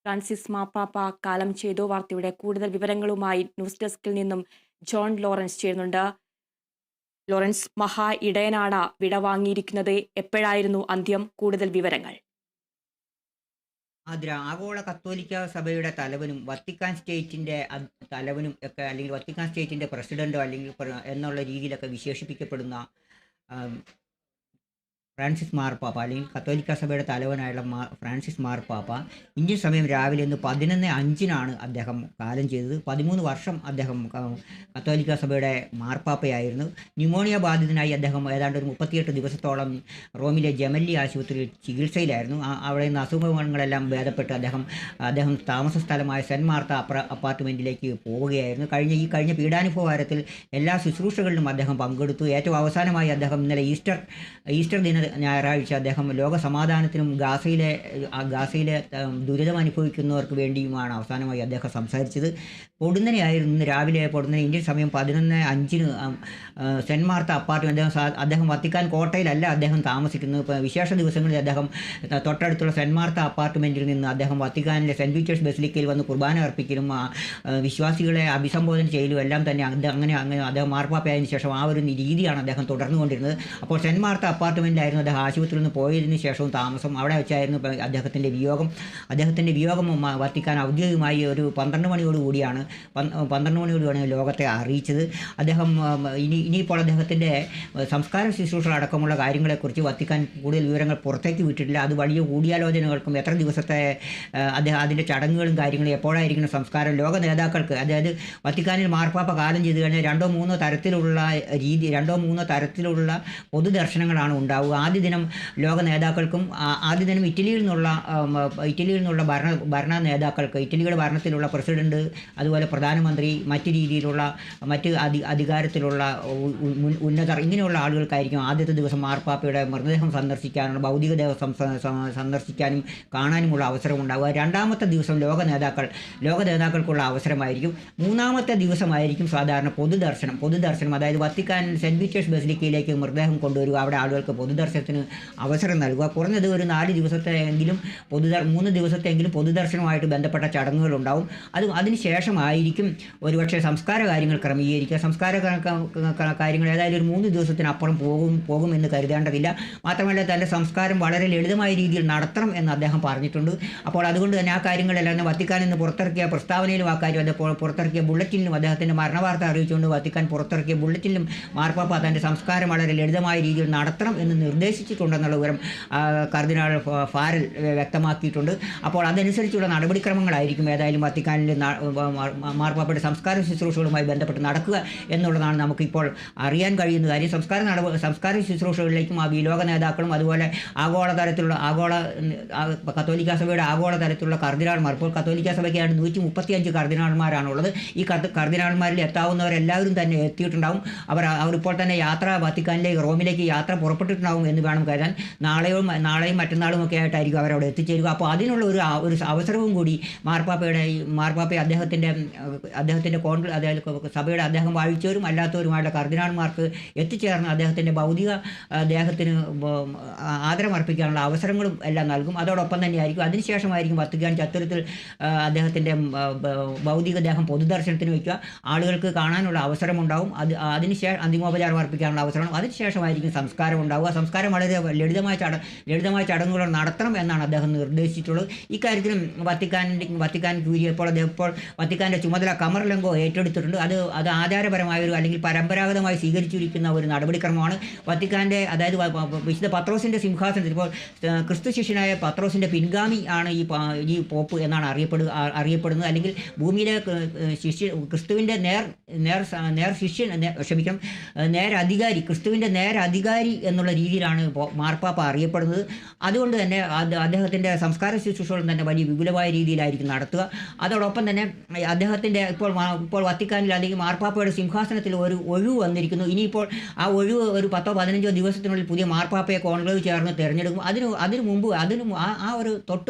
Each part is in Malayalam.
ഫ്രാൻസിസ് മാർപ്പാപ്പ കാലം ചെയ്തു. വാർത്തയുടെ കൂടുതൽ വിവരങ്ങളുമായി ന്യൂസ് ഡെസ്കിൽ നിന്നും ജോൺ ലോറൻസ് ചേരുന്നുണ്ട്. ലോറൻസ്, മഹാ ഇടയനാണ് വിടവാങ്ങിയിരിക്കുന്നത്. എപ്പോഴായിരുന്നു അന്ത്യം? കൂടുതൽ വിവരങ്ങൾ. ആഗോള കത്തോലിക്ക സഭയുടെ തലവനും വത്തിക്കാൻ സ്റ്റേറ്റിന്റെ തലവനും ഒക്കെ, അല്ലെങ്കിൽ വത്തിക്കാൻ സ്റ്റേറ്റിന്റെ പ്രസിഡന്റോ അല്ലെങ്കിൽ എന്നുള്ള രീതിയിലൊക്കെ വിശേഷിപ്പിക്കപ്പെടുന്ന ഫ്രാൻസിസ് മാർപ്പാപ്പ, അല്ലെങ്കിൽ കത്തോലിക്ക സഭയുടെ തലവനായുള്ള ഫ്രാൻസിസ് മാർപ്പാപ്പ ഇന്ത്യൻ സമയം രാവിലെ ഇന്ന് 11:05 അദ്ദേഹം കാലം ചെയ്തത്. 13 വർഷം അദ്ദേഹം കത്തോലിക്ക സഭയുടെ മാർപ്പാപ്പയായിരുന്നു. ന്യൂമോണിയ ബാധിതനായി അദ്ദേഹം ഏതാണ്ട് ഒരു 38 ദിവസത്തോളം റോമിലെ ജമല്ലി ആശുപത്രിയിൽ ചികിത്സയിലായിരുന്നു. അവിടെ നിന്ന് അസുഖങ്ങളെല്ലാം ഭേദപ്പെട്ട് അദ്ദേഹം താമസ സ്ഥലമായ സെൻറ്റ് മാർത്ത അപ്പാർട്ട്മെൻറ്റിലേക്ക് പോവുകയായിരുന്നു. കഴിഞ്ഞ പീഡാനുഭവവാരത്തിൽ എല്ലാ ശുശ്രൂഷകളിലും അദ്ദേഹം പങ്കെടുത്തു. ഏറ്റവും അവസാനമായി അദ്ദേഹം ഇന്നലെ ഈസ്റ്റർ ഞായറാഴ്ച അദ്ദേഹം ലോക സമാധാനത്തിനും ഗാസയിലെ ദുരിതം അനുഭവിക്കുന്നവർക്ക് വേണ്ടിയുമാണ് അവസാനമായി അദ്ദേഹം സംസാരിച്ചത്. പൊടുന്നനെയായിരുന്നു ഇന്ന് രാവിലെ ഇന്ത്യൻ സമയം 11:05 സെൻറ്റ് മാർത്ത അപ്പാർട്ട്മെൻറ്റ്. അദ്ദേഹം വത്തിക്കാൻ കോട്ടയിലല്ല അദ്ദേഹം താമസിക്കുന്നത്. ഇപ്പോൾ വിശേഷ ദിവസങ്ങളിൽ അദ്ദേഹം തൊട്ടടുത്തുള്ള സെൻറ്റ് മാർത്ത അപ്പാർട്ട്മെൻറ്റിൽ നിന്ന് അദ്ദേഹം വത്തിക്കാനിലെ സെൻറ്റ് പീറ്റേഴ്സ് ബസിലിക്കയിൽ വന്ന് കുർബാന അർപ്പിക്കലും വിശ്വാസികളെ അഭിസംബോധന ചെയ്യലും എല്ലാം തന്നെ അങ്ങനെ അദ്ദേഹം മാർപ്പാപ്പയായതിനു ശേഷം ആ ഒരു രീതിയാണ് അദ്ദേഹം തുടർന്നുകൊണ്ടിരുന്നത്. അപ്പോൾ സെൻറ്റ് മാർത്ത അപ്പാർട്ട്മെൻറ്റിലായിരുന്നു അദ്ദേഹം ആശുപത്രിയിൽ നിന്ന് പോയതിനു ശേഷവും താമസം. അവിടെ വെച്ചായിരുന്നു അദ്ദേഹത്തിൻ്റെ വിയോഗം വത്തിക്കാൻ ഔദ്യോഗികമായി ഒരു 12 മണിയോടുകൂടിയാണ് ലോകത്തെ അറിയിച്ചത്. അദ്ദേഹം ഇനിയിപ്പോൾ അദ്ദേഹത്തിൻ്റെ സംസ്കാര ശുശ്രൂഷ അടക്കമുള്ള കാര്യങ്ങളെക്കുറിച്ച് വത്തിക്കാൻ കൂടുതൽ വിവരങ്ങൾ പുറത്തേക്ക് വിട്ടിട്ടില്ല. അത് വലിയ കൂടിയാലോചനകൾക്കും എത്ര ദിവസത്തെ അതിൻ്റെ ചടങ്ങുകളും കാര്യങ്ങളും എപ്പോഴായിരിക്കണം സംസ്കാരം ലോക നേതാക്കൾക്ക്, അതായത് വത്തിക്കാനിൽ മാർപ്പാപ്പ കാലം ചെയ്ത് കഴിഞ്ഞാൽ രണ്ടോ മൂന്നോ തരത്തിലുള്ള പൊതുദർശനങ്ങളാണ് ഉണ്ടാവുക. ആദ്യ ദിനം ലോക നേതാക്കൾക്കും ആദ്യ ദിനം ഇറ്റലിയിൽ നിന്നുള്ള ഭരണ നേതാക്കൾക്ക്, ഇറ്റലിയുടെ ഭരണത്തിലുള്ള പ്രസിഡന്റ്, അതുപോലെ പ്രധാനമന്ത്രി, മറ്റ് അധികാരത്തിലുള്ള ഉന്നതർ, ഇങ്ങനെയുള്ള ആളുകൾക്കായിരിക്കും ആദ്യത്തെ ദിവസം മാർപ്പാപ്പയുടെ മൃതദേഹം സന്ദർശിക്കാനുള്ള, ഭൗതികദേഹം സന്ദർശിക്കാനും കാണാനുമുള്ള അവസരമുണ്ടാവുക. രണ്ടാമത്തെ ദിവസം ലോക നേതാക്കൾക്കുള്ള അവസരമായിരിക്കും. മൂന്നാമത്തെ ദിവസമായിരിക്കും സാധാരണ പൊതുദർശനം, അതായത് വത്തിക്കാൻ സെൻറ്റ് പീറ്റേഴ്സ് ബസിലിക്കയിലേക്ക് മൃതദേഹം കൊണ്ടുവരിക, അവിടെ ആളുകൾക്ക് പൊതുദർശനത്തിന് അവസരം നൽകുക. കുറഞ്ഞത് ഒരു 3 ദിവസത്തെയെങ്കിലും പൊതുദർശനവുമായിട്ട് ബന്ധപ്പെട്ട ചടങ്ങുകളുണ്ടാവും. അതിനുശേഷമായിരിക്കും ഒരുപക്ഷെ സംസ്കാര കാര്യങ്ങൾ ക്രമീകരിക്കുക. സംസ്കാര കാര്യങ്ങൾ ഏതായാലും ഒരു 3 ദിവസത്തിനപ്പുറം പോകുമെന്ന് കരുതേണ്ടതില്ല. മാത്രമല്ല തൻ്റെ സംസ്കാരം വളരെ ലളിതമായ രീതിയിൽ നടത്തണം എന്ന് അദ്ദേഹം പറഞ്ഞിട്ടുണ്ട്. അപ്പോൾ അതുകൊണ്ട് തന്നെ ആ കാര്യങ്ങളെല്ലാം വത്തിക്കാൻ ഇന്ന് പുറത്തിറക്കിയ പ്രസ്താവനയിലും ആ കാര്യം, പുറത്തിറക്കിയ ബുള്ളറ്റിനിലും അദ്ദേഹത്തിൻ്റെ മരണവാർത്ത അറിയിച്ചുകൊണ്ട് വത്തിക്കാൻ പുറത്തിറക്കിയ ബുള്ളറ്റിനിലും മാർപ്പാപ്പ തൻ്റെ സംസ്കാരം വളരെ ലളിതമായ രീതിയിൽ നടത്തണം എന്ന് നിർദ്ദേശിച്ചിട്ടുണ്ടെന്നുള്ള വിവരം കർദിനാൾ ഫാരൽ വ്യക്തമാക്കിയിട്ടുണ്ട്. അപ്പോൾ അതനുസരിച്ചുള്ള നടപടിക്രമങ്ങളായിരിക്കും ഏതായാലും വത്തിക്കാനിലെ മാർപ്പാപ്പയുടെ സംസ്കാര ശുശ്രൂഷകളുമായി ബന്ധപ്പെട്ട് നടക്കുക എന്നുള്ളതാണ് നമുക്കിപ്പോൾ അറിയാൻ കഴിയുന്ന കാര്യം. സംസ്കാര ശുശ്രൂഷകളിലേക്കും ഈ ലോക നേതാക്കളും അതുപോലെ കത്തോലിക്ക സഭയുടെ ആഗോള തലത്തിലുള്ള കർദിനാൾമാർ, ഇപ്പോൾ കത്തോലിക്ക സഭയ്ക്ക് 135 കർദിനാൾമാരാണുള്ളത്. ഈ കർദിനാൾമാരിൽ എത്താവുന്നവരെല്ലാവരും തന്നെ എത്തിയിട്ടുണ്ടാവും. അവരിപ്പോൾ തന്നെ വത്തിക്കാനിലേക്ക് റോമിലേക്ക് യാത്ര പുറപ്പെട്ടിട്ടുണ്ടാവും എന്ന് വേണം കരുതാൻ. നാളെയും മറ്റന്നാളും ഒക്കെ ആയിട്ടായിരിക്കും അവരവിടെ എത്തിച്ചേരുക. അപ്പോൾ അതിനുള്ള ഒരു അവസരവും കൂടി മാർപ്പാപ്പയെ അദ്ദേഹത്തിൻ്റെ അതായത് സഭയുടെ അദ്ദേഹം വാഴിച്ചവരും അല്ലാത്തവരുമായുള്ള കർദിനാൾമാർക്ക് എത്തിച്ചേർന്ന് അദ്ദേഹത്തിൻ്റെ ഭൗതിക ദേഹത്തിന് ആദരമർപ്പിക്കാനുള്ള അവസരങ്ങളും എല്ലാം നൽകും. അതോടൊപ്പം തന്നെയായിരിക്കും അതിനുശേഷമായിരിക്കും വത്തിക്കാൻ ചത്തുരത്തിൽ അദ്ദേഹത്തിൻ്റെ ഭൗതിക ദേഹം പൊതുദർശനത്തിന് വയ്ക്കുക. ആളുകൾക്ക് കാണാനുള്ള അവസരമുണ്ടാവും. അതിനുശേഷം അന്തിമോപചാരം അർപ്പിക്കാനുള്ള അവസരമാണ്. അതിനുശേഷമായിരിക്കും സംസ്കാരം ഉണ്ടാവുക. സംസ്കാരം വളരെ ലളിതമായ ചടങ്ങുകൾ നടത്തണം എന്നാണ് അദ്ദേഹം നിർദ്ദേശിച്ചിട്ടുള്ളത്. ഇക്കാര്യത്തിലും വത്തിക്കാൻ കൂരിയപ്പോൾ വത്തിക്കാൻ്റെ ചുമതല കമർലെങ്കോ ഏറ്റെടുത്തിട്ടുണ്ട്. അത് ആചാരപരമായ അല്ലെങ്കിൽ പരമ്പരാഗതമായി സ്വീകരിച്ചിരിക്കുന്ന ഒരു നടപടിക്രമമാണ്. വത്തിക്കാൻ്റെ, അതായത് വിശുദ്ധ പത്രോസിൻ്റെ സിംഹാസനത്തിൽ ഇപ്പോൾ ക്രിസ്തു ശിഷ്യനായ പത്രോസിൻ്റെ പിൻഗാമി ആണ് ഈ പോപ്പ് എന്നാണ് അറിയപ്പെടുന്നത്. അല്ലെങ്കിൽ ഭൂമിയിലെ ക്രിസ്തുവിൻ്റെ നേരധികാരി, ക്രിസ്തുവിൻ്റെ നേരധികാരി എന്നുള്ള രീതിയിലാണ് മാർപ്പാപ്പ അറിയപ്പെടുന്നത്. അതുകൊണ്ട് തന്നെ അദ്ദേഹത്തിൻ്റെ സംസ്കാര ശുശ്രൂഷകളും തന്നെ വലിയ വിപുലമായ രീതിയിലായിരിക്കും നടത്തുക. അതോടൊപ്പം തന്നെ അദ്ദേഹത്തിൻ്റെ ഇപ്പോൾ വത്തിക്കാനിൽ അല്ലെങ്കിൽ മാർപ്പാപ്പയുടെ സിംഹാസനത്തിൽ ഒരു ഒഴിവ് വന്നിരിക്കുന്നു. ഇനിയിപ്പോൾ ആ ഒഴിവ് ഒരു 10-15 ദിവസത്തിനുള്ളിൽ പുതിയ മാർപ്പാപ്പയെ കോൺക്ലേവ് ചേർന്ന് തിരഞ്ഞെടുക്കും. അതിനു മുമ്പ് ആ ഒരു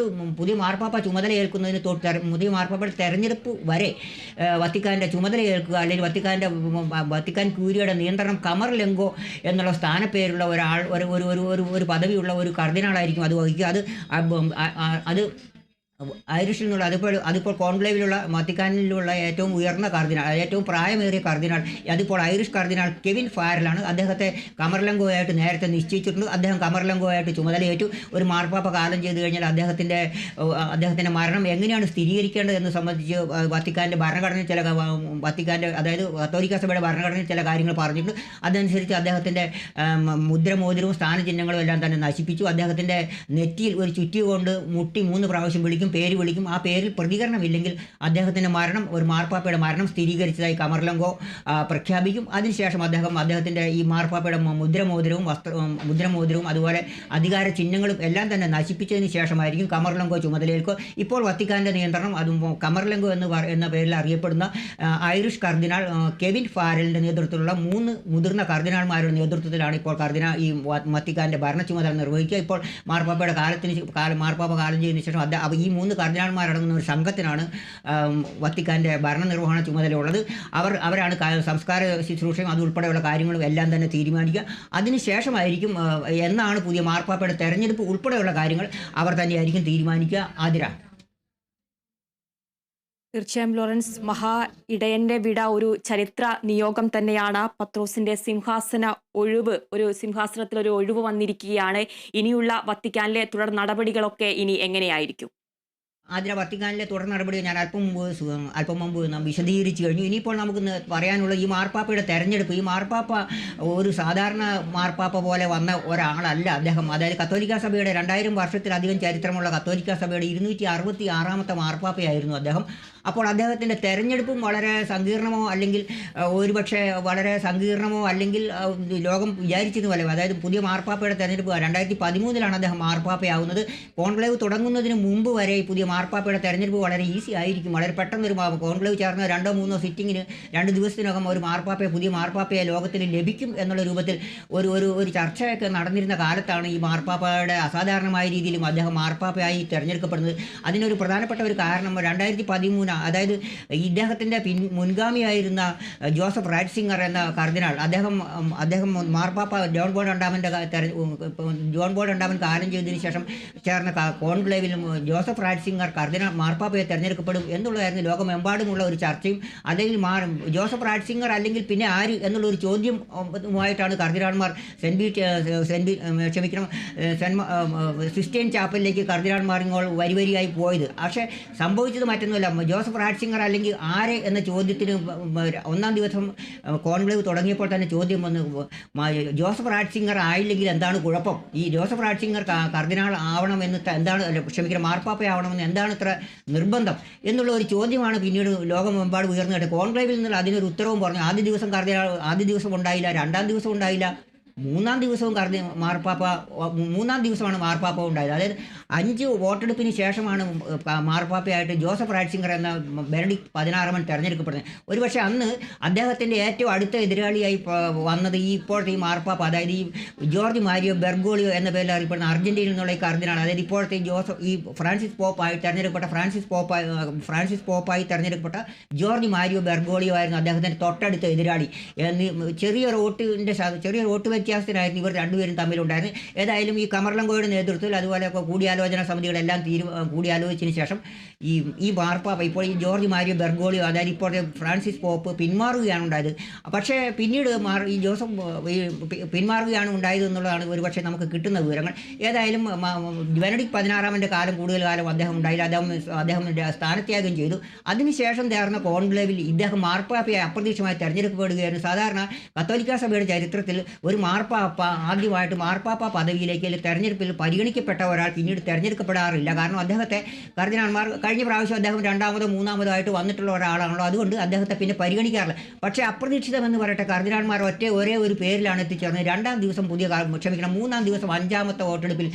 പുതിയ മാർപ്പാപ്പ ചുമതല ഏൽക്കുന്നതിന് പുതിയ മാർപ്പാപ്പയുടെ തെരഞ്ഞെടുപ്പ് വരെ വത്തിക്കാൻ്റെ ചുമതല ഏൽക്കുക, അല്ലെങ്കിൽ വത്തിക്കാൻ ക്യൂരിയുടെ നിയന്ത്രണം കമർലെങ്കോ എന്നുള്ള സ്ഥാനപ്പേരുള്ള ഒരു പദവിയുള്ള ഒരു കർദിനാളായിരിക്കും അത് വഹിക്കുക. അത് ഐറിഷിൽ നിന്നുള്ള അതിപ്പോൾ കോൺക്ലേവിലുള്ള വത്തിക്കാനിലുള്ള ഏറ്റവും ഉയർന്ന കർദിനാൾ, ഏറ്റവും പ്രായമേറിയ കർദിനാൾ, അതിപ്പോൾ ഐറിഷ് കർദിനാൾ കെവിൻ ഫാരലാണ്. അദ്ദേഹത്തെ കമർലങ്കോയായിട്ട് നേരത്തെ നിശ്ചയിച്ചിട്ടുണ്ട്. അദ്ദേഹം കമർലങ്കോയായിട്ട് ചുമതലയേറ്റു. ഒരു മാർപ്പാപ്പ കാലം ചെയ്തു കഴിഞ്ഞാൽ അദ്ദേഹത്തിൻ്റെ മരണം എങ്ങനെയാണ് സ്ഥിരീകരിക്കേണ്ടത് എന്ന് സംബന്ധിച്ച് വത്തിക്കാൻ്റെ ഭരണഘടനയിൽ വത്തിക്കാൻ്റെ അതായത് കത്തോലിക്ക സഭയുടെ ഭരണഘടനയിൽ ചില കാര്യങ്ങൾ പറഞ്ഞിട്ടുണ്ട്. അതനുസരിച്ച് അദ്ദേഹത്തിൻ്റെ മുദ്രമോതിരവും സ്ഥാനചിഹ്നങ്ങളും എല്ലാം തന്നെ നശിപ്പിച്ചു. അദ്ദേഹത്തിൻ്റെ നെറ്റിയിൽ ഒരു ചുറ്റി കൊണ്ട് മുട്ടി 3 പ്രാവശ്യം പേര് വിളിക്കും. ആ പേരിൽ പ്രതികരണമില്ലെങ്കിൽ ഒരു മാർപ്പാപ്പയുടെ മരണം സ്ഥിരീകരിച്ചതായി കമർലങ്കോ പ്രഖ്യാപിക്കും. അതിനുശേഷം അദ്ദേഹത്തിൻ്റെ ഈ മാർപ്പാപ്പയുടെ മുദ്രമോതിരവും അതുപോലെ അധികാര ചിഹ്നങ്ങളും എല്ലാം തന്നെ നശിപ്പിച്ചതിന് ശേഷമായിരിക്കും കമർലങ്കോ ചുമതലയേൽക്കുക. ഇപ്പോൾ വത്തിക്കാൻ്റെ നിയന്ത്രണം കമർലങ്കോ എന്ന പേരിൽ അറിയപ്പെടുന്ന ഐറിഷ് കർദിനാൾ കെവിൻ ഫാരലിൻ്റെ നേതൃത്വത്തിലുള്ള 3 മുതിർന്ന കർദിനാൾമാരുടെ നേതൃത്വത്തിലാണ് ഇപ്പോൾ ഈ വത്തിക്കാൻ്റെ ഭരണ ചുമതല നിർവഹിക്കുക. ഇപ്പോൾ മാർപ്പാപ്പ കാലം ചെയ്തതിനു ശേഷം ഈ 3 കർദിനാൾമാരടങ്ങുന്ന ഒരു സംഘത്തിനാണ് വത്തിക്കാൻ്റെ ഭരണനിർവഹണ ചുമതലയുള്ളത്. അവരാണ് സംസ്കാര ശുശ്രൂഷയും അതുൾപ്പെടെയുള്ള കാര്യങ്ങളും എല്ലാം തന്നെ തീരുമാനിക്കുക. അതിനുശേഷമായിരിക്കും എന്നാണ് പുതിയ മാർപ്പാപ്പയുടെ തെരഞ്ഞെടുപ്പ് ഉൾപ്പെടെയുള്ള കാര്യങ്ങൾ അവർ തന്നെയായിരിക്കും തീരുമാനിക്കുക. ആതിര. തീർച്ചയായും ലോറൻസ്, മഹാ ഇടയന്റെ വിട ഒരു ചരിത്ര നിയോഗം തന്നെയാണ്. പത്രോസിന്റെ സിംഹാസനത്തിൽ ഒരു ഒഴിവ് വന്നിരിക്കുകയാണ്. ഇനിയുള്ള വത്തിക്കാനിലെ തുടർ നടപടികളൊക്കെ ഇനി എങ്ങനെയായിരിക്കും? അതിലെ വത്തിക്കാനിലെ തുടർ നടപടി ഞാൻ അല്പം മുമ്പ് നാം വിശദീകരിച്ചു കഴിഞ്ഞു. ഇനിയിപ്പോൾ നമുക്ക് പറയാനുള്ള ഈ മാർപ്പാപ്പയുടെ തെരഞ്ഞെടുപ്പ്. ഈ മാർപ്പാപ്പ ഒരു സാധാരണ മാർപ്പാപ്പ പോലെ വന്ന ഒരാളല്ല അദ്ദേഹം. അതായത് കത്തോലിക്ക സഭയുടെ 2000 വർഷത്തിലധികം ചരിത്രമുള്ള കത്തോലിക്ക സഭയുടെ 266ാമത്തെ മാർപ്പാപ്പയായിരുന്നു അദ്ദേഹം. അപ്പോൾ അദ്ദേഹത്തിൻ്റെ തെരഞ്ഞെടുപ്പും വളരെ സങ്കീർണമോ അല്ലെങ്കിൽ ലോകം വിചാരിച്ചതുപോലെ, അതായത് പുതിയ മാർപ്പാപ്പയുടെ തെരഞ്ഞെടുപ്പ് 2013 അദ്ദേഹം മാർപ്പാപ്പയാവുന്നത്. കോൺക്ലേവ് തുടങ്ങുന്നതിന് മുമ്പ് വരെ ഈ പുതിയ മാർപ്പാപ്പയുടെ തെരഞ്ഞെടുപ്പ് വളരെ ഈസി ആയിരിക്കും. വളരെ പെട്ടെന്നൊരു കോൺക്ലേവ് ചേർന്ന 2-3 സിറ്റിങ്ങിന് 2 ദിവസത്തിനകം പുതിയ മാർപ്പാപ്പയെ ലോകത്തിന് ലഭിക്കും എന്നുള്ള രൂപത്തിൽ ഒരു ചർച്ചയൊക്കെ നടന്നിരുന്ന കാലത്താണ് ഈ മാർപ്പാപ്പയുടെ അസാധാരണമായ രീതിയിലും അദ്ദേഹം മാർപ്പാപ്പയായി തിരഞ്ഞെടുക്കപ്പെടുന്നത്. അതിനൊരു പ്രധാനപ്പെട്ട ഒരു കാരണം 2013 അതായത് ഇദ്ദേഹത്തിൻ്റെ മുൻഗാമിയായിരുന്ന ജോസഫ് റാറ്റ്സിംഗർ എന്ന കർദിനാൾ, അദ്ദേഹം മാർപ്പാപ്പ ജോൺ പോൾ രണ്ടാമൻ കാലം ചെയ്തതിനു ശേഷം ചേർന്ന കോൺക്ലേവിലും ജോസഫ് റാറ്റ്സിംഗർ മാർപ്പാപ്പയെ തിരഞ്ഞെടുക്കപ്പെടും എന്നുള്ളതായിരുന്നു ലോകമെമ്പാടുമുള്ള ഒരു ചർച്ചയും. അല്ലെങ്കിൽ ജോസഫ് റാറ്റ്സിംഗർ അല്ലെങ്കിൽ പിന്നെ ആര് എന്നുള്ളൊരു ചോദ്യമായിട്ടാണ് കർദിനാൾമാർ സിസ്റ്റൈൻ ചാപ്പലിലേക്ക് കർദിനാൾമാർ വരിവരിയായി പോയത്. പക്ഷേ സംഭവിച്ചത് മറ്റൊന്നുമല്ല. ജോസഫ് റാറ്റ്സിംഗർ അല്ലെങ്കിൽ ആരെ എന്ന ചോദ്യത്തിന് ഒന്നാം ദിവസം കോൺക്ലേവ് തുടങ്ങിയപ്പോൾ തന്നെ ചോദ്യം വന്നു, ജോസഫ് റാറ്റ്സിംഗർ ആയില്ലെങ്കിൽ എന്താണ് കുഴപ്പം? ഈ ജോസഫ് റാറ്റ്സിംഗർ കർദിനാൾ ആവണമെന്ന് മാർപ്പാപ്പയാവണമെന്ന് എന്താണ് ഇത്ര നിർബന്ധം എന്നുള്ള ഒരു ചോദ്യമാണ് പിന്നീട് ലോകമെമ്പാട് ഉയർന്നു കേട്ടത്. കോൺക്ലേവിൽ നിന്നുള്ള അതിനൊരു ഉത്തരവും പറഞ്ഞു. ആദ്യ ദിവസം ഉണ്ടായില്ല, 2-ാം ദിവസം ഉണ്ടായില്ല, 3-ാം ദിവസവും മൂന്നാം ദിവസമാണ് മാർപ്പാപ്പ ഉണ്ടായത്. അതായത് 5 വോട്ടെടുപ്പിന് ശേഷമാണ് മാർപ്പാപ്പയായിട്ട് ജോസഫ് റാറ്റ്സിംഗർ എന്ന ബെനഡിക്ട് 16 തിരഞ്ഞെടുക്കപ്പെടുന്നത്. ഒരുപക്ഷെ അന്ന് അദ്ദേഹത്തിൻ്റെ ഏറ്റവും അടുത്ത എതിരാളിയായി വന്നത് ഇപ്പോഴത്തെ ഈ മാർപ്പാപ്പ, അതായത് ഈ ജോർജ് മാരിയോ ബെർഗോളിയോ എന്ന പേരിൽ അറിയപ്പെടുന്ന അർജന്റീനയിൽ നിന്നുള്ള ഈ കർദിനാൾ, അതായത് ഇപ്പോഴത്തെ ഫ്രാൻസിസ് പോപ്പായി തിരഞ്ഞെടുക്കപ്പെട്ട ജോർജ് മാരിയോ ബെർഗോളിയോ ആയിരുന്നു അദ്ദേഹത്തിൻ്റെ തൊട്ടടുത്ത എതിരാളി. ചെറിയ വോട്ട് വ്യത്യാസത്തിനായിരുന്നു ഇവർ രണ്ടുപേരും തമ്മിലുണ്ടായിരുന്നു. ഏതായാലും ഈ കമർലങ്കോയുടെ നേതൃത്വത്തിൽ അതുപോലെ കൂടിയാലോചന സമിതികളെല്ലാം കൂടിയാലോചിച്ചതിന് ശേഷം ഈ മാർപ്പാപ്പ ഇപ്പോൾ ഈ ജോർജ് മാരിയോ ബെർഗോളിയോ, അതായത് ഇപ്പോഴത്തെ ഫ്രാൻസിസ് പോപ്പ് പിന്മാറുകയാണ് ഉണ്ടായത്. പക്ഷേ പിന്നീട് ഈ ജോസഫ് പിന്മാറുകയാണ് ഉണ്ടായത് എന്നുള്ളതാണ് ഒരുപക്ഷെ നമുക്ക് കിട്ടുന്ന വിവരങ്ങൾ. ഏതായാലും ബെനഡിക്ട് 16 കാലം കൂടുതൽ കാലം അദ്ദേഹം ഉണ്ടായില്ല. അദ്ദേഹം സ്ഥാനത്യാഗം ചെയ്തു. അതിനുശേഷം ചേർന്ന കോൺക്ലേവിൽ ഇദ്ദേഹം മാർപ്പാപ്പയെ അപ്രതീക്ഷിതമായി തെരഞ്ഞെടുക്കപ്പെടുകയായിരുന്നു. സാധാരണ കത്തോലിക്ക സഭയുടെ ചരിത്രത്തിൽ ഒരു മാർപ്പാപ്പ ആദ്യമായിട്ട് മാർപ്പാപ്പ പദവിയിലേക്ക് തെരഞ്ഞെടുപ്പിൽ പരിഗണിക്കപ്പെട്ട ഒരാൾ പിന്നീട് തെരഞ്ഞെടുക്കപ്പെടാറില്ല. കാരണം അദ്ദേഹത്തെ കർദിനാൾമാർ കഴിഞ്ഞ പ്രാവശ്യം അദ്ദേഹം 2-മതോ 3-മതോ ആയിട്ട് വന്നിട്ടുള്ള ഒരാളാണല്ലോ, അതുകൊണ്ട് അദ്ദേഹത്തെ പിന്നെ പരിഗണിക്കാറില്ല. പക്ഷേ അപ്രതീക്ഷിതമെന്ന് പറയട്ടെ, കർദിനാൾമാർ ഒരേ ഒരു പേരിലാണ് എത്തിച്ചേർന്നത്. 2-ാം ദിവസം 3-ാം ദിവസം 5-മത്തെ വോട്ടെടുപ്പിൽ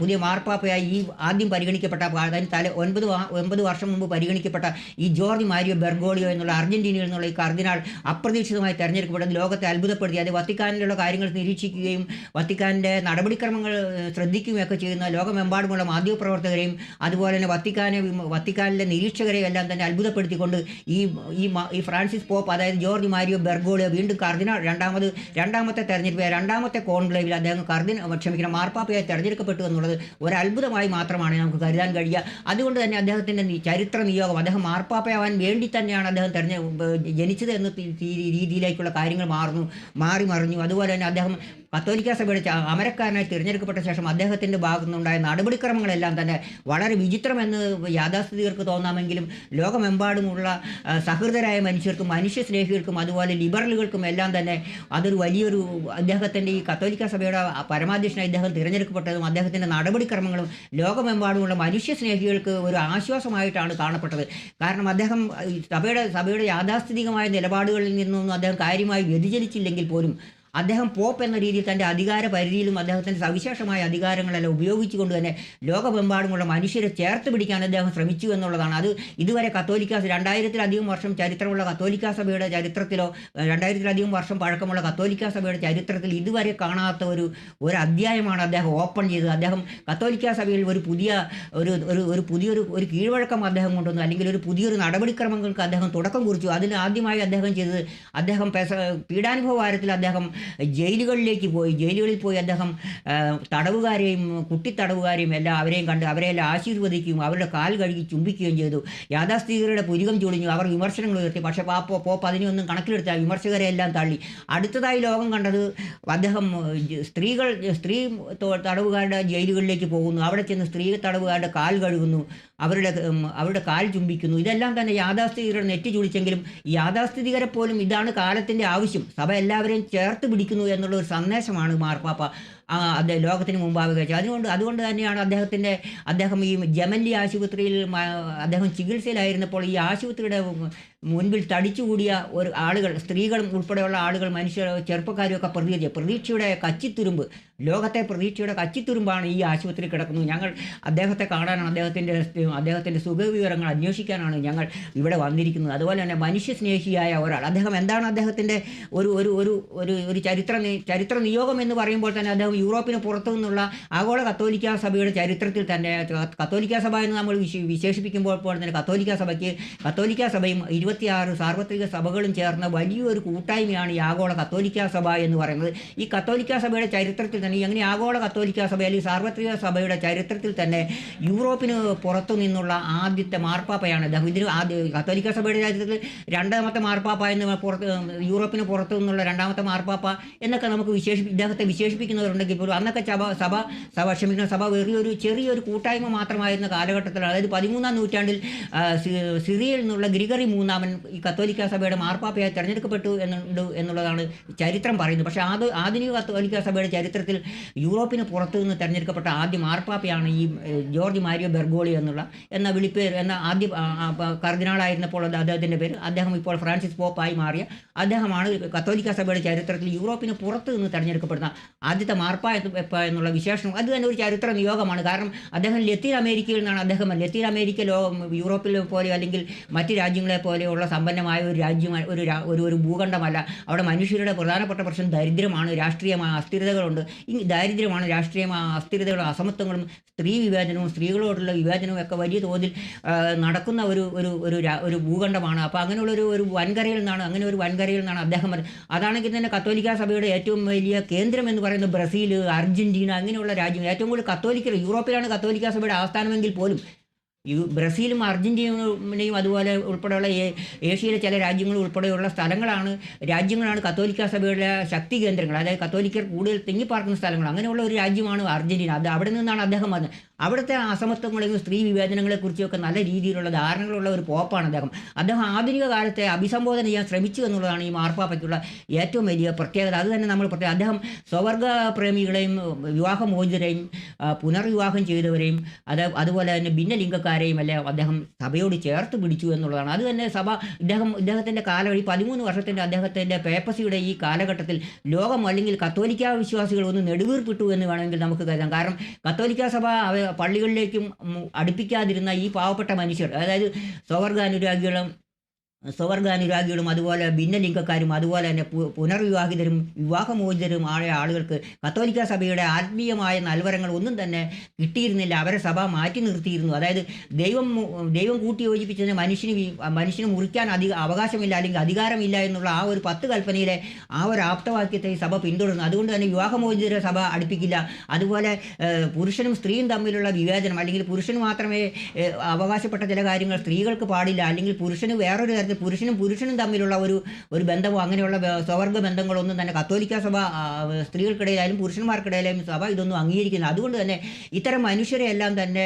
പുതിയ മാർപ്പാപ്പയായി ഈ ആദ്യം പരിഗണിക്കപ്പെട്ട, അതായത് 9 വർഷം മുമ്പ് പരിഗണിക്കപ്പെട്ട ഈ ജോർജ് മാരിയോ ബെർഗോളിയോ എന്നുള്ള അർജന്റീനയിൽ നിന്നുള്ള ഈ കർദിനാൾ അപ്രതീക്ഷിതമായി തെരഞ്ഞെടുക്കപ്പെടുന്നത് ലോകത്തെ അത്ഭുതപ്പെടുത്തി. അത് വത്തിക്കാനിലുള്ള വത്തിക്കാനിലുള്ള കാര്യങ്ങൾ നിരീക്ഷിക്കുകയും വത്തിക്കാൻ്റെ നടപടിക്രമങ്ങൾ ശ്രദ്ധിക്കുകയൊക്കെ ചെയ്യുന്ന ലോകമെമ്പാടുമുള്ള മാധ്യമപ്രവർത്തകരെയും അതുപോലെ തന്നെ വത്തിക്കാനിലെ നിരീക്ഷകരെയും എല്ലാം തന്നെ അത്ഭുതപ്പെടുത്തിക്കൊണ്ട് ഈ ഫ്രാൻസിസ് പോപ്പ്, അതായത് ജോർജ് മാരിയോ ബെർഗോളിയോ വീണ്ടും രണ്ടാമത്തെ തെരഞ്ഞെടുപ്പ്, രണ്ടാമത്തെ കോൺക്ലേവിൽ അദ്ദേഹം മാർപ്പാപ്പയായി തെരഞ്ഞെടുക്കപ്പെട്ടു എന്നുള്ളത് ഒരു അത്ഭുതമായി മാത്രമാണ് നമുക്ക് കരുതാൻ കഴിയുക. അതുകൊണ്ട് തന്നെ അദ്ദേഹത്തിൻ്റെ ചരിത്ര നിയോഗം, അദ്ദേഹം മാർപ്പാപ്പയാവാൻ വേണ്ടി തന്നെയാണ് അദ്ദേഹം ജനിച്ചത് എന്ന രീതിയിലേക്കുള്ള കാര്യങ്ങൾ മാറി മറിഞ്ഞു. അതുപോലെ തന്നെ അദ്ദേഹം കത്തോലിക്ക സഭയുടെ അമരക്കാരനായി തിരഞ്ഞെടുക്കപ്പെട്ട ശേഷം അദ്ദേഹത്തിൻ്റെ ഭാഗത്തു നിന്നുണ്ടായ നടപടിക്രമങ്ങളെല്ലാം തന്നെ വളരെ വിചിത്രമെന്ന് യാഥാസ്ഥിതികർക്ക് തോന്നാമെങ്കിലും ലോകമെമ്പാടുമുള്ള സഹൃദരായ മനുഷ്യർക്കും മനുഷ്യസ്നേഹികൾക്കും അതുപോലെ ലിബറലുകൾക്കും എല്ലാം തന്നെ അതൊരു വലിയൊരു അദ്ദേഹത്തിൻ്റെ ഈ കത്തോലിക്ക സഭയുടെ പരമാധ്യക്ഷനായി ഇദ്ദേഹം തിരഞ്ഞെടുക്കപ്പെട്ടതും അദ്ദേഹത്തിൻ്റെ നടപടിക്രമങ്ങളും ലോകമെമ്പാടുമുള്ള മനുഷ്യസ്നേഹികൾക്ക് ഒരു ആശ്വാസമായിട്ടാണ് കാണപ്പെട്ടത്. കാരണം അദ്ദേഹം സഭയുടെ യാഥാസ്ഥിതികമായ നിലപാടുകളിൽ നിന്നൊന്നും അദ്ദേഹം കാര്യമായി വ്യതിചലിച്ചില്ലെങ്കിൽ പോലും അദ്ദേഹം പോപ്പ് എന്ന രീതിയിൽ തൻ്റെ അധികാര പരിധിയിലും അദ്ദേഹത്തിൻ്റെ സവിശേഷമായ അധികാരങ്ങളെല്ലാം ഉപയോഗിച്ചുകൊണ്ട് തന്നെ ലോകമെമ്പാടുമുള്ള മനുഷ്യരെ ചേർത്ത് പിടിക്കാൻ അദ്ദേഹം ശ്രമിച്ചു എന്നുള്ളതാണ്. അത് ഇതുവരെ 2000-ലധികം വർഷം ചരിത്രമുള്ള കത്തോലിക്ക സഭയുടെ ചരിത്രത്തിലോ 2000-ലധികം വർഷം പഴക്കമുള്ള കത്തോലിക്ക സഭയുടെ ചരിത്രത്തിൽ ഇതുവരെ കാണാത്ത ഒരു അധ്യായമാണ് അദ്ദേഹം ഓപ്പൺ ചെയ്തത്. അദ്ദേഹം കത്തോലിക്ക സഭയിൽ ഒരു പുതിയൊരു കീഴ്വഴക്കം അദ്ദേഹം കൊണ്ടുവന്നു, അല്ലെങ്കിൽ ഒരു പുതിയൊരു നടപടിക്രമങ്ങൾക്ക് അദ്ദേഹം തുടക്കം കുറിച്ചു. അതിൽ ആദ്യമായി അദ്ദേഹം ചെയ്തത്, അദ്ദേഹം പീഡാനുഭവ വാരത്തിൽ അദ്ദേഹം ജയിലുകളിൽ പോയി അദ്ദേഹം തടവുകാരെയും കുട്ടിത്തടവുകാരെയും എല്ലാം അവരെയെല്ലാം ആശീർവദിക്കുകയും അവരുടെ കാൽ കഴുകി ചുംബിക്കുകയും ചെയ്തു. യാഥാസ്ഥിതികരുടെ പുരികം ചൊളിഞ്ഞു, അവർ വിമർശനങ്ങൾ ഉയർത്തി. പക്ഷേ പോപ്പ് അതിനെയൊന്നും കണക്കിലെടുത്ത വിമർശകരെ എല്ലാം തള്ളി. അടുത്തതായി ലോകം കണ്ടത് അദ്ദേഹം സ്ത്രീ തടവുകാരുടെ ജയിലുകളിലേക്ക് പോകുന്നു, അവിടെ ചെന്ന് സ്ത്രീ തടവുകാരുടെ കാൽ കഴുകുന്നു, അവരുടെ കാൽ ചുംബിക്കുന്നു. ഇതെല്ലാം തന്നെ യാഥാസ്ഥിതികരുടെ നെറ്റി ചുളിച്ചെങ്കിലും യാഥാസ്ഥിതികരെ പോലും ഇതാണ് കാലത്തിൻ്റെ ആവശ്യം, സഭ എല്ലാവരെയും ചേർത്ത് പിടിക്കുന്നു എന്നുള്ള ഒരു സന്ദേശമാണ് മാർപ്പാപ്പ ലോകത്തിന് മുമ്പാകെ കഴിച്ചത്. അതുകൊണ്ട് തന്നെയാണ് അദ്ദേഹം ഈ ജമല്ലി ആശുപത്രിയിൽ അദ്ദേഹം ചികിത്സയിലായിരുന്നപ്പോൾ ഈ ആശുപത്രിയുടെ മുൻപിൽ തടിച്ചുകൂടിയ ആളുകൾ, സ്ത്രീകളും ഉൾപ്പെടെയുള്ള ആളുകൾ, ചെറുപ്പക്കാരും ഒക്കെ പ്രതീക്ഷയുടെ കച്ചിത്തുരുമ്പ്, ലോകത്തെ പ്രതീക്ഷയുടെ കച്ചിത്തുരുമ്പാണ് ഈ ആശുപത്രി കിടക്കുന്നത്. ഞങ്ങൾ അദ്ദേഹത്തെ കാണാനാണ്, അദ്ദേഹത്തിൻ്റെ സുഖവിവരങ്ങൾ അന്വേഷിക്കാനാണ് ഞങ്ങൾ ഇവിടെ വന്നിരിക്കുന്നത്. അതുപോലെ തന്നെ മനുഷ്യസ്നേഹിയായ ഒരാൾ, എന്താണ് അദ്ദേഹത്തിൻ്റെ ഒരു ചരിത്ര നിയോഗം എന്ന് പറയുമ്പോൾ തന്നെ അദ്ദേഹം യൂറോപ്പിന് പുറത്തു നിന്നുള്ള ആഗോള കത്തോലിക്ക സഭയുടെ ചരിത്രത്തിൽ തന്നെ, കത്തോലിക്ക സഭ എന്ന് നമ്മൾ വിശേഷിപ്പിക്കുമ്പോൾ തന്നെ കത്തോലിക്ക സഭയും 26 സാർവത്രിക സഭകളും ചേർന്ന വലിയൊരു കൂട്ടായ്മയാണ് ഈ ആഗോള കത്തോലിക്ക സഭ എന്ന് പറയുന്നത്. ഈ കത്തോലിക്ക സഭയുടെ ചരിത്രത്തിൽ തന്നെ, അങ്ങനെ ആഗോള കത്തോലിക്ക സഭ അല്ലെങ്കിൽ സാർവത്രിക സഭയുടെ ചരിത്രത്തിൽ തന്നെ യൂറോപ്പിന് പുറത്തു നിന്നുള്ള ആദ്യത്തെ മാർപ്പാപ്പയാണ് അദ്ദേഹം. കത്തോലിക്ക സഭയുടെ ചരിത്രത്തിൽ രണ്ടാമത്തെ മാർപ്പാപ്പ എന്ന് യൂറോപ്പിന് പുറത്തു നിന്നുള്ള രണ്ടാമത്തെ മാർപ്പാപ്പ എന്നൊക്കെ നമുക്ക് ഇദ്ദേഹത്തെ വിശേഷിപ്പിക്കുന്നവരുണ്ടെങ്കിൽ പോലും അന്നൊക്കെ സഭ ചെറിയൊരു കൂട്ടായ്മ മാത്രമായിരുന്ന കാലഘട്ടത്തിൽ, അതായത് 13-ാം നൂറ്റാണ്ടിൽ സിറിയയിൽ നിന്നുള്ള ഗ്രിഗറി മൂന്നാമൻ ഈ കത്തോലിക്ക സഭയുടെ മാർപ്പാപ്പയായി തിരഞ്ഞെടുക്കപ്പെട്ടു എന്നുള്ളതാണ് ചരിത്രം പറയുന്നത്. പക്ഷേ ആധുനിക കത്തോലിക്ക സഭയുടെ ചരിത്രത്തിൽ യൂറോപ്പിന് പുറത്തു നിന്ന് തിരഞ്ഞെടുക്കപ്പെട്ട ആദ്യ മാർപ്പാപ്പയാണ് ഈ ജോർജ് മാരിയോ ബെർഗോളി എന്ന ആദ്യ കർദിനാളായിരുന്നപ്പോൾ അദ്ദേഹത്തിൻ്റെ പേര്. അദ്ദേഹം ഇപ്പോൾ ഫ്രാൻസിസ് പോപ്പായി മാറിയ അദ്ദേഹമാണ് കത്തോലിക്ക സഭയുടെ ചരിത്രത്തിൽ യൂറോപ്പിന് പുറത്ത് നിന്ന് തിരഞ്ഞെടുക്കപ്പെടുന്ന ആദ്യത്തെ മാർപ്പാപ്പ എന്നുള്ള വിശേഷണം. അത് തന്നെ ഒരു ചരിത്ര നിയോഗമാണ്. കാരണം അദ്ദേഹം ലത്തീൻ അമേരിക്കയിൽ നിന്നാണ്. ലത്തീൻ അമേരിക്ക യൂറോപ്പിലെ പോലെ അല്ലെങ്കിൽ മറ്റ് രാജ്യങ്ങളെ പോലെയുള്ള സമ്പന്നമായ ഒരു രാജ്യമായ ഒരു ഭൂഖണ്ഡമല്ല. അവിടെ മനുഷ്യരുടെ പ്രധാനപ്പെട്ട പ്രശ്നം ദരിദ്രമാണ്, രാഷ്ട്രീയമായ അസ്ഥിരതകളുണ്ട്. ഈ ദാരിദ്ര്യമാണ്, രാഷ്ട്രീയമായ അസ്ഥിരതകളും അസമത്വങ്ങളും സ്ത്രീ വിവേചനവും സ്ത്രീകളോടുള്ള വിവേചനവും ഒക്കെ വലിയ തോതിൽ നടക്കുന്ന ഒരു ഭൂഖണ്ഡമാണ്. അപ്പോൾ അങ്ങനെയുള്ള ഒരു വൻകരയിൽ നിന്നാണ് അദ്ദേഹം. അതാണെങ്കിൽ തന്നെ കത്തോലിക്ക സഭയുടെ ഏറ്റവും വലിയ കേന്ദ്രം എന്ന് പറയുന്നത് ബ്രസീൽ, അർജന്റീന, അങ്ങനെയുള്ള രാജ്യങ്ങൾ ഏറ്റവും കൂടുതൽ യൂറോപ്പിലാണ് കത്തോലിക്ക സഭയുടെ ആസ്ഥാനമെങ്കിൽ പോലും ബ്രസീലും അർജന്റീനയും അതുപോലെ ഉൾപ്പെടെയുള്ള ഏഷ്യയിലെ ചില രാജ്യങ്ങൾ ഉൾപ്പെടെയുള്ള രാജ്യങ്ങളാണ് കത്തോലിക്ക സഭയുടെ ശക്തി കേന്ദ്രങ്ങൾ, അതായത് കത്തോലിക്കർ കൂടുതൽ തിങ്ങിപ്പാർക്കുന്ന സ്ഥലങ്ങൾ. അങ്ങനെയുള്ള ഒരു രാജ്യമാണ് അർജന്റീന. അവിടെ നിന്നാണ് അദ്ദേഹം വന്നത്. അവിടുത്തെ അസമത്വങ്ങളെയും സ്ത്രീ വിവേചനങ്ങളെക്കുറിച്ചൊക്കെ നല്ല രീതിയിലുള്ള ധാരണകളുള്ള ഒരു പോപ്പാണ് അദ്ദേഹം ആധുനിക കാലത്തെ അഭിസംബോധന ചെയ്യാൻ ശ്രമിച്ചു എന്നുള്ളതാണ് ഈ മാർപ്പാപ്പയ്ക്കുള്ള ഏറ്റവും വലിയ പ്രത്യേകത. അത് തന്നെ നമ്മൾ അദ്ദേഹം സ്വവർഗ പ്രേമികളെയും വിവാഹമോചിതരെയും പുനർവിവാഹം ചെയ്തവരെയും അതുപോലെ തന്നെ ഭിന്നലിംഗക്കാരെയും എല്ലാം അദ്ദേഹം സഭയോട് ചേർത്ത് പിടിച്ചു എന്നുള്ളതാണ്. അത് തന്നെ ഇദ്ദേഹത്തിൻ്റെ കാലവഴി 13 വർഷത്തിൻ്റെ അദ്ദേഹത്തിൻ്റെ പേപ്പസിയുടെ ഈ കാലഘട്ടത്തിൽ ലോകം അല്ലെങ്കിൽ കത്തോലിക്ക വിശ്വാസികൾ ഒന്ന് നെടുവീർപ്പിട്ടു എന്ന് വേണമെങ്കിൽ നമുക്ക് കരുതാം. കാരണം കത്തോലിക്ക സഭ പള്ളികളിലേക്കും അടുപ്പിക്കാതിരുന്ന ഈ പാവപ്പെട്ട മനുഷ്യർ, അതായത് സ്വവർഗ അനുരാഗികളും സ്വവർഗാനുരാഗികളും അതുപോലെ ഭിന്നലിംഗക്കാരും അതുപോലെ തന്നെ പുനർവിവാഹിതരും വിവാഹമോചിതരും ആയ ആളുകൾക്ക് കത്തോലിക്ക സഭയുടെ ആത്മീയമായ നൽവരങ്ങൾ ഒന്നും തന്നെ കിട്ടിയിരുന്നില്ല. അവരെ സഭ മാറ്റി നിർത്തിയിരുന്നു. അതായത് ദൈവം കൂട്ടി യോജിപ്പിച്ചതിന് മനുഷ്യന് മുറിക്കാൻ അവകാശമില്ല, അല്ലെങ്കിൽ അധികാരമില്ല എന്നുള്ള ആ ഒരു 10 കൽപ്പനയിലെ ആ ഒരു ആപ്തവാക്യത്തെ ഈ സഭ പിന്തുടർന്നു. അതുകൊണ്ട് തന്നെ വിവാഹമോചിതരെ സഭ അടുപ്പിക്കില്ല. അതുപോലെ പുരുഷനും സ്ത്രീയും തമ്മിലുള്ള വിവേചനം, അല്ലെങ്കിൽ പുരുഷന് മാത്രമേ അവകാശപ്പെട്ട ചില കാര്യങ്ങൾ സ്ത്രീകൾക്ക് പാടില്ല, അല്ലെങ്കിൽ പുരുഷന് വേറൊരു തരത്തിൽ പുരുഷനും തമ്മിലുള്ള ഒരു ബന്ധമോ അങ്ങനെയുള്ള സ്വവർഗ ബന്ധങ്ങളൊന്നും തന്നെ കത്തോലിക്ക സഭ സ്ത്രീകൾക്കിടയിലായാലും പുരുഷന്മാർക്കിടയിലായാലും സഭ ഇതൊന്നും അംഗീകരിക്കുന്നില്ല. അതുകൊണ്ട് തന്നെ ഇത്തരം മനുഷ്യരെ എല്ലാം തന്നെ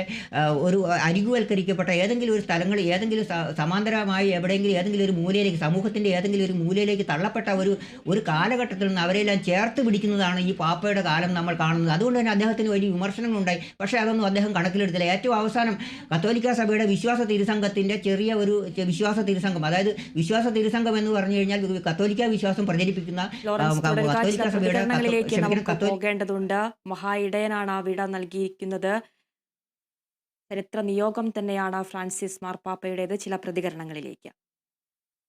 ഒരു അരികുവൽക്കരിക്കപ്പെട്ട ഏതെങ്കിലും ഒരു സ്ഥലങ്ങളിൽ, ഏതെങ്കിലും സമാന്തരമായി എവിടെയെങ്കിലും ഏതെങ്കിലും ഒരു മൂലയിലേക്ക്, സമൂഹത്തിൻ്റെ ഏതെങ്കിലും ഒരു മൂലയിലേക്ക് തള്ളപ്പെട്ട ഒരു കാലഘട്ടത്തിൽ നിന്ന് അവരെല്ലാം ചേർത്ത് പിടിക്കുന്നതാണ് ഈ പാപ്പയുടെ കാലം നമ്മൾ കാണുന്നത്. അതുകൊണ്ട് തന്നെ അദ്ദേഹത്തിന് വലിയ വിമർശനങ്ങളുണ്ടായി. പക്ഷേ അതൊന്നും അദ്ദേഹം കണക്കിലെടുത്തില്ല. ഏറ്റവും അവസാനം കത്തോലിക്ക സഭയുടെ വിശ്വാസ തിരുസംഘത്തിൻ്റെ ചെറിയ ഒരു വിശ്വാസ തിരുസംഘം, അതായത് വിശ്വാസ തിരുസംഘം എന്ന് പറഞ്ഞു കഴിഞ്ഞാൽ കത്തോലിക്ക വിശ്വാസം പ്രചരിപ്പിക്കുന്ന ലോറൻസ് തുടർന്ന് ചില കത്തോലിക്ക സഭയുടെ പ്രതികരണങ്ങളിലേക്ക് നമുക്ക് പോകേണ്ടതുണ്ട്. മഹാ ഇടയനാണ് ആ വിട നൽകിയിരിക്കുന്നത്. ചരിത്ര നിയോഗം തന്നെയാണ് ഫ്രാൻസിസ് മാർപ്പാപ്പയുടേത്. ചില പ്രതികരണങ്ങളിലേക്ക്.